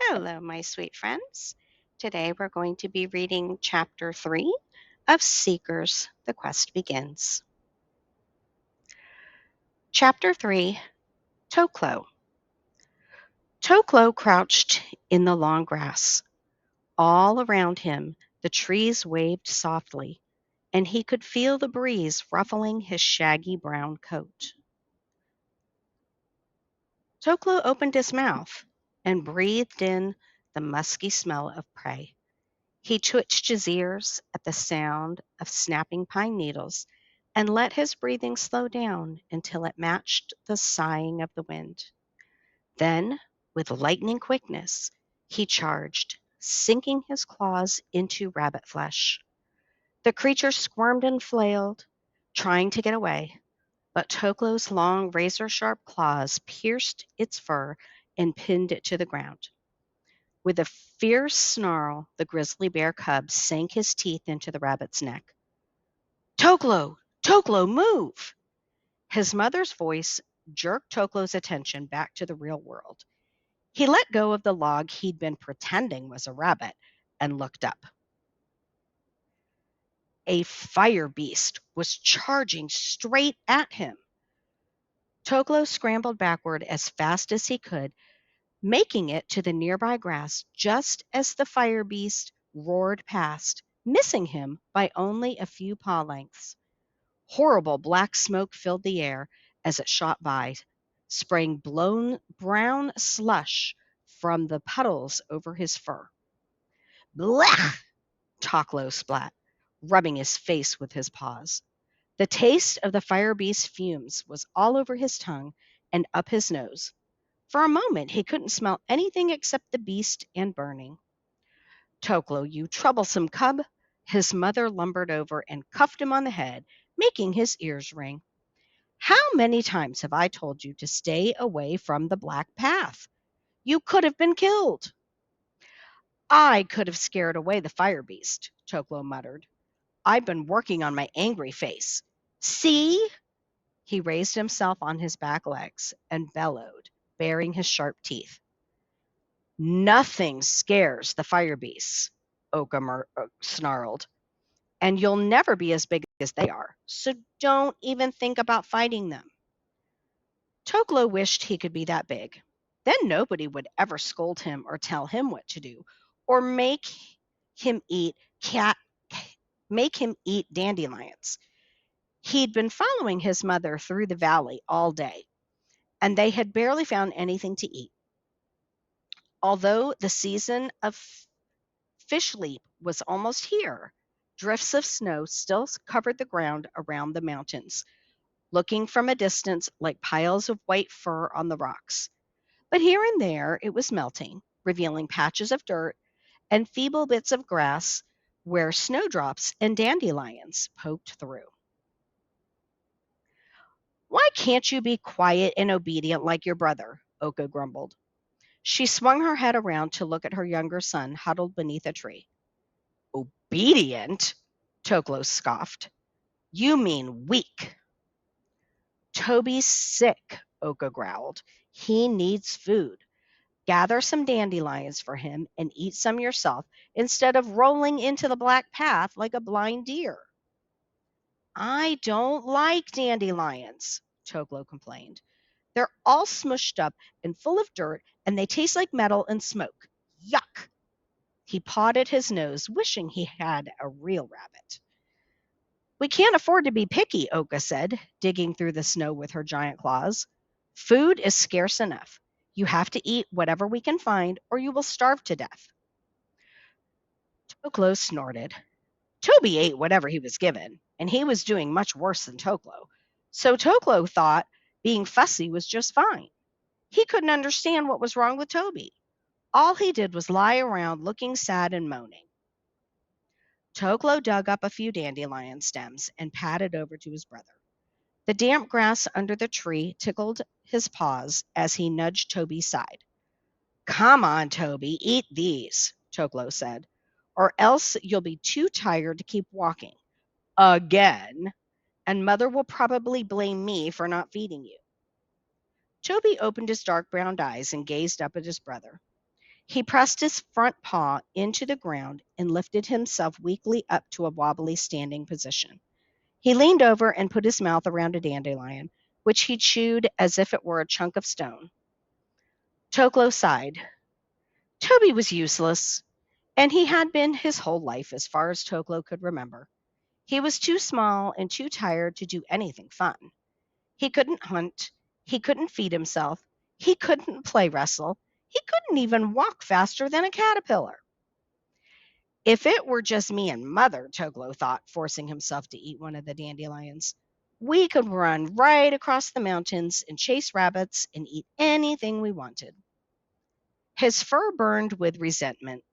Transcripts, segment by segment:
Hello, my sweet friends. Today we're going to be reading Chapter 3 of Seekers, The Quest Begins. Chapter 3, Toklo. Toklo crouched in the long grass. All around him, the trees waved softly, and he could feel the breeze ruffling his shaggy brown coat. Toklo opened his mouth and breathed in the musky smell of prey. He twitched his ears at the sound of snapping pine needles and let his breathing slow down until it matched the sighing of the wind. Then, with lightning quickness, he charged, sinking his claws into rabbit flesh. The creature squirmed and flailed, trying to get away, but Toklo's long, razor-sharp claws pierced its fur and pinned it to the ground. With a fierce snarl, the grizzly bear cub sank his teeth into the rabbit's neck. Toklo! Toklo, move! His mother's voice jerked Toklo's attention back to the real world. He let go of the log he'd been pretending was a rabbit and looked up. A fire beast was charging straight at him. Toklo scrambled backward as fast as he could, making it to the nearby grass just as the fire beast roared past, missing him by only a few paw lengths. Horrible black smoke filled the air as it shot by, spraying blown brown slush from the puddles over his fur. Blech! Toklo splat, rubbing his face with his paws. The taste of the fire beast's fumes was all over his tongue and up his nose. For a moment he couldn't smell anything except the beast and burning. Toklo, you troublesome cub! His mother lumbered over and cuffed him on the head, making his ears ring. How many times have I told you to stay away from the black path? You could have been killed. I could have scared away the fire beast, Toklo muttered. I've been working on my angry face. See? He raised himself on his back legs and bellowed, baring his sharp teeth. Nothing scares the fire beasts, Oka snarled, and you'll never be as big as they are, so don't even think about fighting them. Toklo wished he could be that big. Then nobody would ever scold him or tell him what to do, or him eat cat make him eat dandelions. He'd been following his mother through the valley all day, and they had barely found anything to eat. Although the season of fish leap was almost here, drifts of snow still covered the ground around the mountains, looking from a distance like piles of white fur on the rocks. But here and there it was melting, revealing patches of dirt and feeble bits of grass where snowdrops and dandelions poked through. Why can't you be quiet and obedient like your brother? Oka grumbled. She swung her head around to look at her younger son huddled beneath a tree. Obedient? Toklo scoffed. You mean weak. Toby's sick, Oka growled. He needs food. Gather some dandelions for him and eat some yourself instead of rolling into the black path like a blind deer. I don't like dandelions, Toklo complained. They're all smushed up and full of dirt, and they taste like metal and smoke. Yuck! He pawed at his nose, wishing he had a real rabbit. We can't afford to be picky, Oka said, digging through the snow with her giant claws. Food is scarce enough. You have to eat whatever we can find, or you will starve to death. Toklo snorted. Toby ate whatever he was given, and he was doing much worse than Toklo. So Toklo thought being fussy was just fine. He couldn't understand what was wrong with Toby. All he did was lie around looking sad and moaning. Toklo dug up a few dandelion stems and patted over to his brother. The damp grass under the tree tickled his paws as he nudged Toby's side. Come on, Toby, eat these, Toklo said, or else you'll be too tired to keep walking. Again, and Mother will probably blame me for not feeding you. Toby opened his dark brown eyes and gazed up at his brother. He pressed his front paw into the ground and lifted himself weakly up to a wobbly standing position. He leaned over and put his mouth around a dandelion, which he chewed as if it were a chunk of stone. Toklo sighed. Toby was useless, and he had been his whole life as far as Toklo could remember. He was too small and too tired to do anything fun. He couldn't hunt. He couldn't feed himself. He couldn't play wrestle. He couldn't even walk faster than a caterpillar. If it were just me and Mother, Toklo thought, forcing himself to eat one of the dandelions, we could run right across the mountains and chase rabbits and eat anything we wanted. His fur burned with resentment.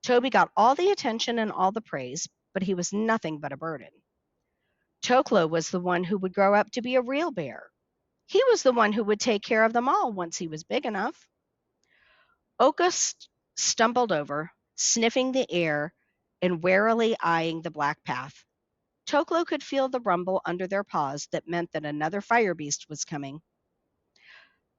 Toby got all the attention and all the praise, but he was nothing but a burden. Toklo was the one who would grow up to be a real bear. He was the one who would take care of them all once he was big enough. Oka stumbled over, sniffing the air and warily eyeing the black path. Toklo could feel the rumble under their paws that meant that another fire beast was coming.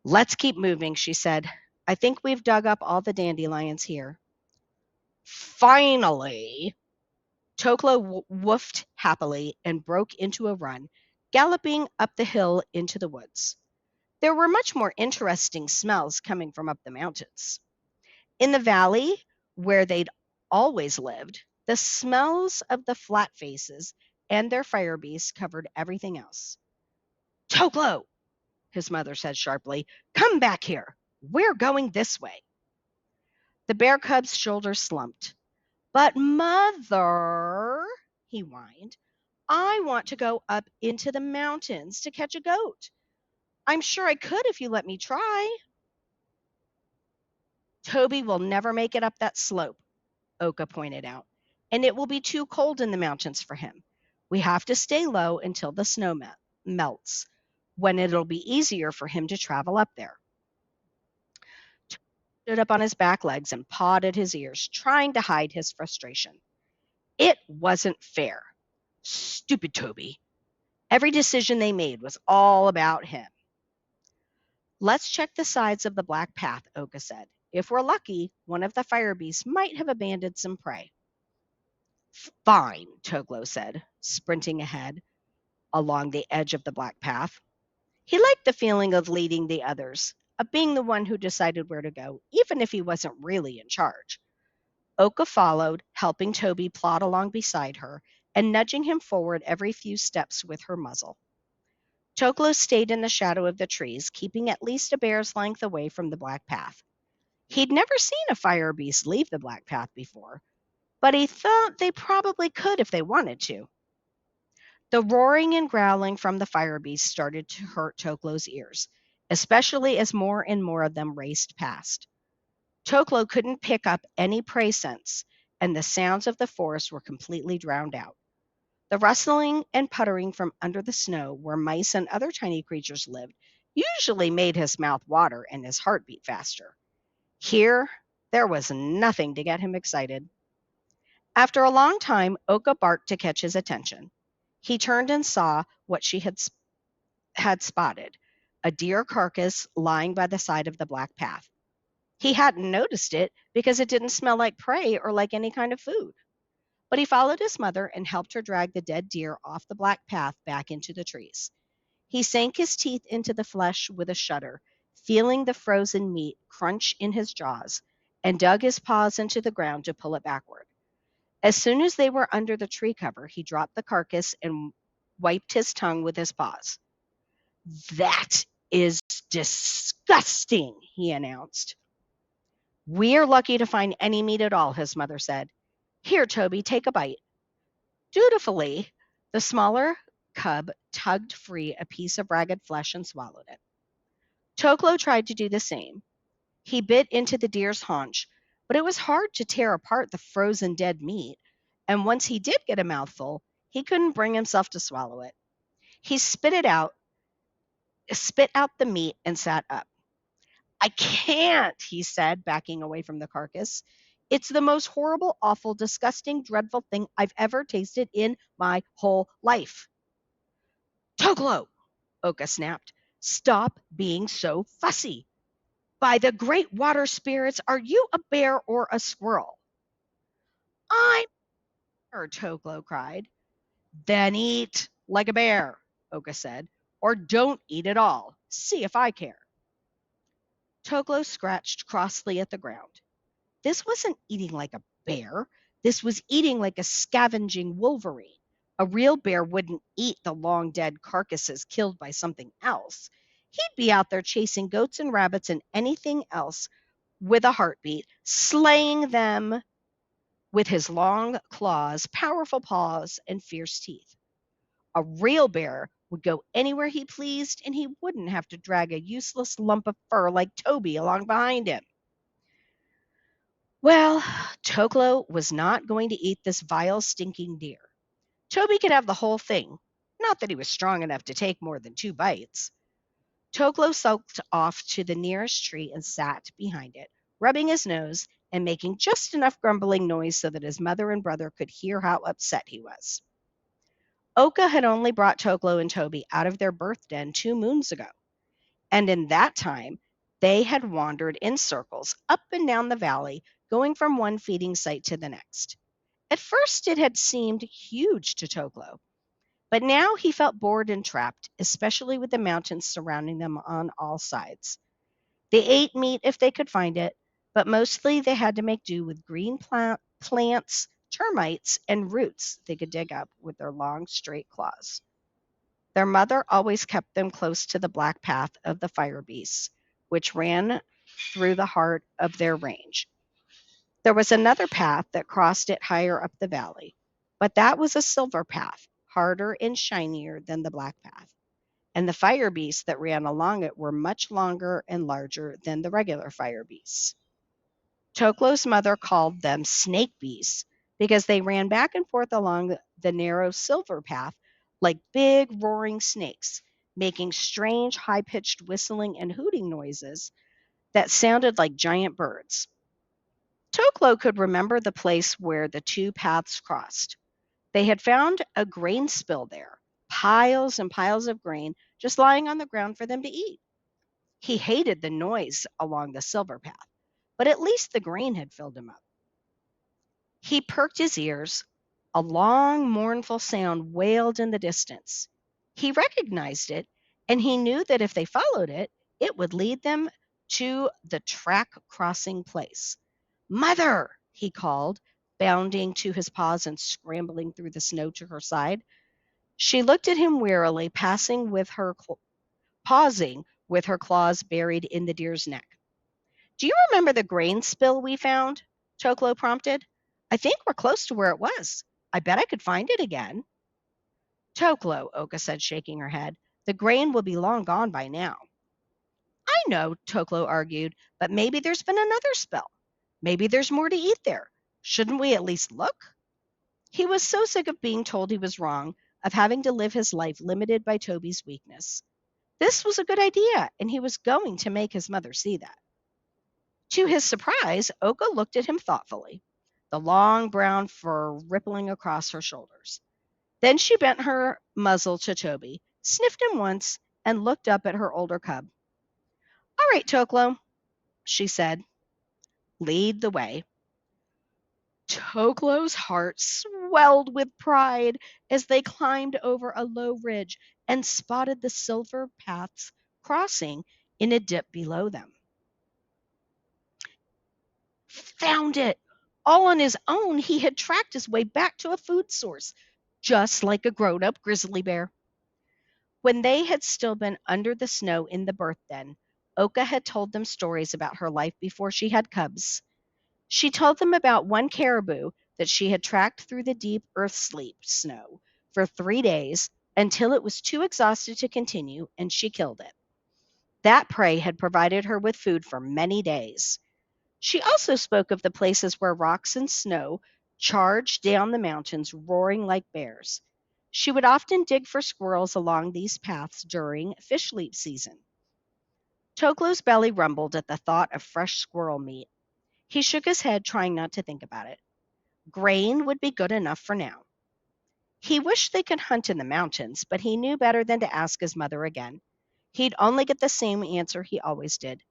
Let's keep moving, she said. I think we've dug up all the dandelions here. Finally! Toklo woofed happily and broke into a run, galloping up the hill into the woods. There were much more interesting smells coming from up the mountains. In the valley, where they'd always lived, the smells of the flat faces and their fire beasts covered everything else. Toklo, his mother said sharply, come back here. We're going this way. The bear cub's shoulders slumped. But Mother, he whined, I want to go up into the mountains to catch a goat. I'm sure I could if you let me try. Toby will never make it up that slope, Oka pointed out, and it will be too cold in the mountains for him. We have to stay low until the snow melts, when it'll be easier for him to travel up there. Toby stood up on his back legs and pawed at his ears, trying to hide his frustration. It wasn't fair. Stupid Toby. Every decision they made was all about him. Let's check the sides of the black path, Oka said. If we're lucky, one of the fire beasts might have abandoned some prey. Fine, Toklo said, sprinting ahead along the edge of the black path. He liked the feeling of leading the others, of being the one who decided where to go, even if he wasn't really in charge. Oka followed, helping Toby plod along beside her and nudging him forward every few steps with her muzzle. Toklo stayed in the shadow of the trees, keeping at least a bear's length away from the black path. He'd never seen a fire beast leave the black path before, but he thought they probably could if they wanted to. The roaring and growling from the fire beasts started to hurt Toklo's ears, especially as more and more of them raced past. Toklo couldn't pick up any prey scents, and the sounds of the forest were completely drowned out. The rustling and puttering from under the snow, where mice and other tiny creatures lived, usually made his mouth water and his heart beat faster. Here, there was nothing to get him excited. After a long time, Oka barked to catch his attention. He turned and saw what she had spotted, a deer carcass lying by the side of the black path. He hadn't noticed it because it didn't smell like prey or like any kind of food. But he followed his mother and helped her drag the dead deer off the black path back into the trees. He sank his teeth into the flesh with a shudder, feeling the frozen meat crunch in his jaws, and dug his paws into the ground to pull it backward. As soon as they were under the tree cover, he dropped the carcass and wiped his tongue with his paws. That is disgusting, he announced. We're lucky to find any meat at all, his mother said. Here, Toby, take a bite. Dutifully, the smaller cub tugged free a piece of ragged flesh and swallowed it. Toklo tried to do the same. He bit into the deer's haunch, but it was hard to tear apart the frozen dead meat, and once he did get a mouthful, he couldn't bring himself to swallow it. He spit out the meat and sat up. I can't, he said, backing away from the carcass. It's the most horrible, awful, disgusting, dreadful thing I've ever tasted in my whole life. Toklo, Oka snapped. Stop being so fussy. By the great water spirits, are you a bear or a squirrel? I'm her, Toklo cried. Then eat like a bear, Oka said, or don't eat at all. See if I care. Toklo scratched crossly at the ground. This wasn't eating like a bear. This was eating like a scavenging wolverine. A real bear wouldn't eat the long dead carcasses killed by something else. He'd be out there chasing goats and rabbits and anything else with a heartbeat, slaying them with his long claws, powerful paws, and fierce teeth. A real bear would go anywhere he pleased, and he wouldn't have to drag a useless lump of fur like Toby along behind him. Well, Toklo was not going to eat this vile, stinking deer. Toby could have the whole thing. Not that he was strong enough to take more than 2 bites. Toklo sulked off to the nearest tree and sat behind it, rubbing his nose and making just enough grumbling noise so that his mother and brother could hear how upset he was. Oka had only brought Toklo and Toby out of their birth den 2 moons ago, and in that time they had wandered in circles up and down the valley, going from one feeding site to the next. At first it had seemed huge to Toklo, but now he felt bored and trapped, especially with the mountains surrounding them on all sides. They ate meat if they could find it, but mostly they had to make do with green plants, termites, and roots they could dig up with their long, straight claws. Their mother always kept them close to the black path of the fire beasts, which ran through the heart of their range. There was another path that crossed it higher up the valley, but that was a silver path, harder and shinier than the black path. And the fire beasts that ran along it were much longer and larger than the regular fire beasts. Toklo's mother called them snake beasts because they ran back and forth along the narrow silver path like big roaring snakes, making strange high pitched whistling and hooting noises that sounded like giant birds. Toklo could remember the place where the 2 paths crossed. They had found a grain spill there, piles and piles of grain just lying on the ground for them to eat. He hated the noise along the silver path, but at least the grain had filled him up. He perked his ears. A long, mournful sound wailed in the distance. He recognized it, and he knew that if they followed it, it would lead them to the track crossing place. Mother, he called, bounding to his paws and scrambling through the snow to her side. She looked at him wearily, pausing with her claws buried in the deer's neck. Do you remember the grain spill we found? Toklo prompted. I think we're close to where it was. I bet I could find it again. Toklo, Oka said, shaking her head. The grain will be long gone by now. I know, Toklo argued, but maybe there's been another spill. Maybe there's more to eat there. Shouldn't we at least look? He was so sick of being told he was wrong, of having to live his life limited by Toby's weakness. This was a good idea, and he was going to make his mother see that. To his surprise, Oka looked at him thoughtfully, the long brown fur rippling across her shoulders. Then she bent her muzzle to Toby, sniffed him once, and looked up at her older cub. All right, Toklo, she said, lead the way. Toklo's heart swelled with pride as they climbed over a low ridge and spotted the silver paths crossing in a dip below them. Found it! All on his own, he had tracked his way back to a food source, just like a grown up grizzly bear. When they had still been under the snow in the birth den, Oka had told them stories about her life before she had cubs. She told them about one caribou that she had tracked through the deep earth sleep snow for 3 days until it was too exhausted to continue and she killed it. That prey had provided her with food for many days. She also spoke of the places where rocks and snow charged down the mountains, roaring like bears. She would often dig for squirrels along these paths during fish leap season. Toklo's belly rumbled at the thought of fresh squirrel meat. He shook his head, trying not to think about it. Grain would be good enough for now. He wished they could hunt in the mountains, but he knew better than to ask his mother again. He'd only get the same answer he always did.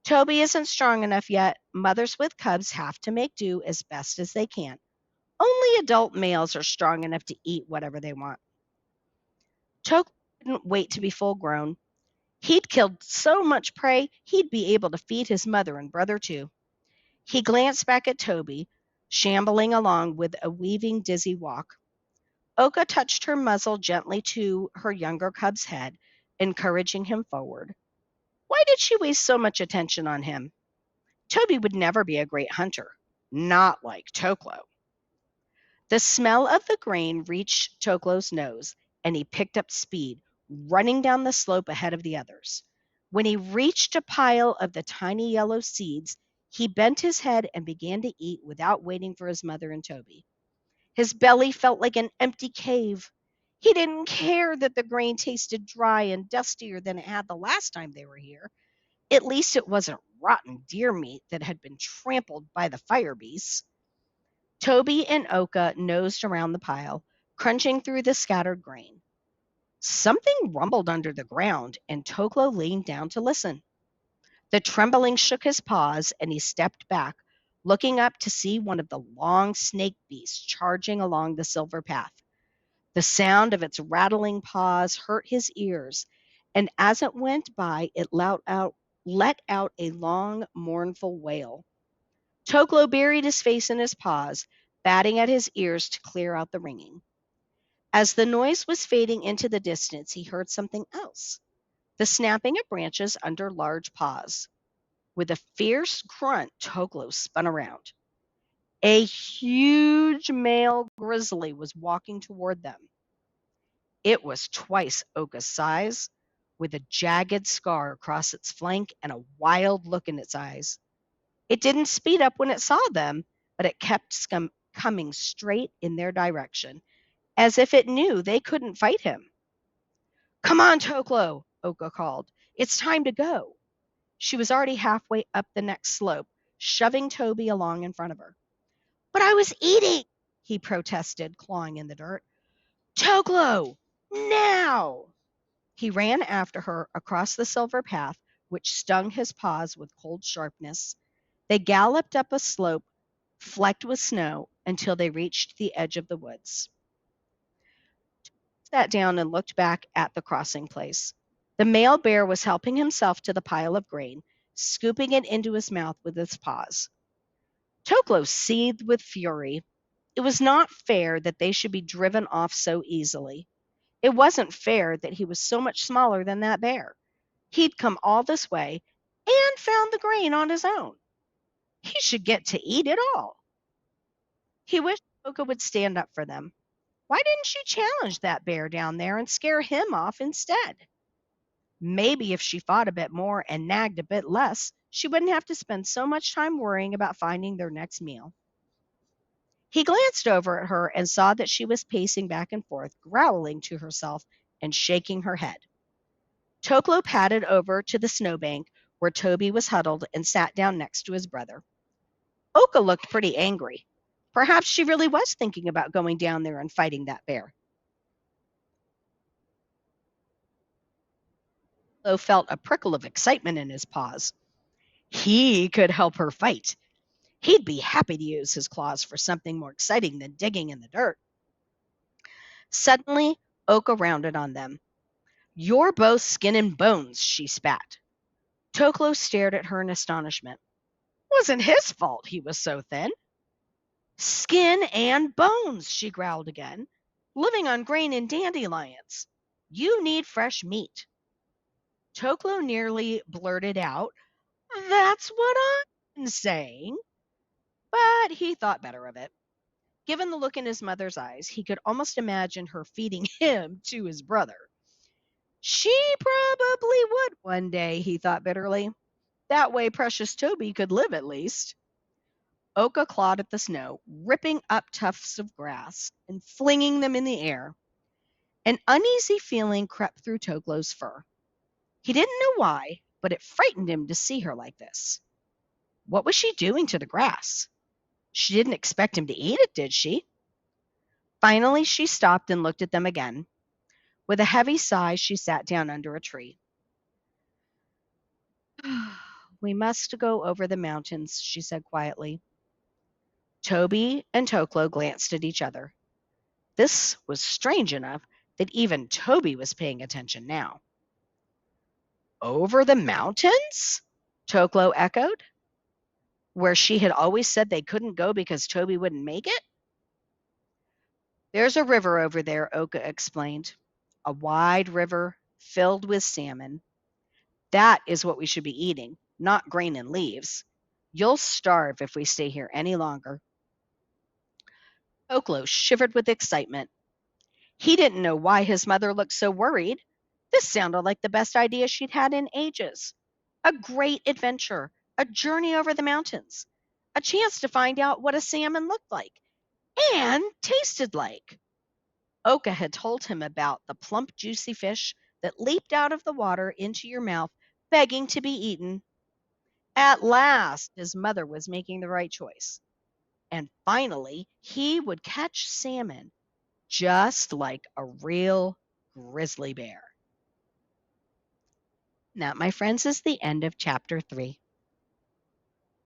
Toby isn't strong enough yet. Mothers with cubs have to make do as best as they can. Only adult males are strong enough to eat whatever they want. Toby didn't wait to be full grown. He'd killed so much prey, he'd be able to feed his mother and brother too. He glanced back at Toby, shambling along with a weaving, dizzy walk. Oka touched her muzzle gently to her younger cub's head, encouraging him forward. Why did she waste so much attention on him? Toby would never be a great hunter. Not like Toklo. The smell of the grain reached Toklo's nose, and he picked up speed, running down the slope ahead of the others. When he reached a pile of the tiny yellow seeds, he bent his head and began to eat without waiting for his mother and Toby. His belly felt like an empty cave. He didn't care that the grain tasted dry and dustier than it had the last time they were here. At least it wasn't rotten deer meat that had been trampled by the fire beasts. Toby and Oka nosed around the pile, crunching through the scattered grain. Something rumbled under the ground, and Toklo leaned down to listen. The trembling shook his paws, and he stepped back, looking up to see one of the long snake beasts charging along the silver path. The sound of its rattling paws hurt his ears, and as it went by, it let out a long, mournful wail. Toklo buried his face in his paws, batting at his ears to clear out the ringing. As the noise was fading into the distance, he heard something else, the snapping of branches under large paws. With a fierce grunt, Toklo spun around. A huge male grizzly was walking toward them. It was twice Oka's size, with a jagged scar across its flank and a wild look in its eyes. It didn't speed up when it saw them, but it kept coming straight in their direction, as if it knew they couldn't fight him. Come on, Toklo, Oka called. It's time to go. She was already halfway up the next slope, shoving Toby along in front of her. But I was eating, he protested, clawing in the dirt. Toklo, now! He ran after her across the silver path, which stung his paws with cold sharpness. They galloped up a slope flecked with snow until they reached the edge of the woods. Sat down and looked back at the crossing place. The male bear was helping himself to the pile of grain, scooping it into his mouth with his paws. Toklo seethed with fury. It was not fair that they should be driven off so easily. It wasn't fair that he was so much smaller than that bear. He'd come all this way and found the grain on his own. He should get to eat it all. He wished Oka would stand up for them. Why didn't she challenge that bear down there and scare him off instead? Maybe if she fought a bit more and nagged a bit less, she wouldn't have to spend so much time worrying about finding their next meal. He glanced over at her and saw that she was pacing back and forth, growling to herself and shaking her head. Toklo padded over to the snowbank where Toby was huddled and sat down next to his brother. Oka looked pretty angry. Perhaps she really was thinking about going down there and fighting that bear. Toklo felt a prickle of excitement in his paws. He could help her fight. He'd be happy to use his claws for something more exciting than digging in the dirt. Suddenly, Oka rounded on them. You're both skin and bones, she spat. Toklo stared at her in astonishment. Wasn't his fault he was so thin. Skin and bones, she growled again. Living on grain and dandelions. You need fresh meat. Toklo nearly blurted out, That's what I'm saying. But he thought better of it. Given the look in his mother's eyes, he could almost imagine her feeding him to his brother. She probably would one day, he thought bitterly. That way precious Toby could live at least. Oka clawed at the snow, ripping up tufts of grass and flinging them in the air. An uneasy feeling crept through Toklo's fur. He didn't know why, but it frightened him to see her like this. What was she doing to the grass? She didn't expect him to eat it, did she? Finally, she stopped and looked at them again. With a heavy sigh, she sat down under a tree. we must go over the mountains," she said quietly. Toby and Toklo glanced at each other. This was strange enough that even Toby was paying attention now. "Over the mountains?" Toklo echoed. "Where she had always said they couldn't go because Toby wouldn't make it?" "There's a river over there," Oka explained. "A wide river filled with salmon. That is what we should be eating, not grain and leaves. You'll starve if we stay here any longer." Toklo shivered with excitement. He didn't know why his mother looked so worried. This sounded like the best idea she'd had in ages. A great adventure, a journey over the mountains, a chance to find out what a salmon looked like and tasted like. Oka had told him about the plump, juicy fish that leaped out of the water into your mouth, begging to be eaten. At last, his mother was making the right choice. And finally, he would catch salmon, just like a real grizzly bear. That, my friends, is the end of chapter 3.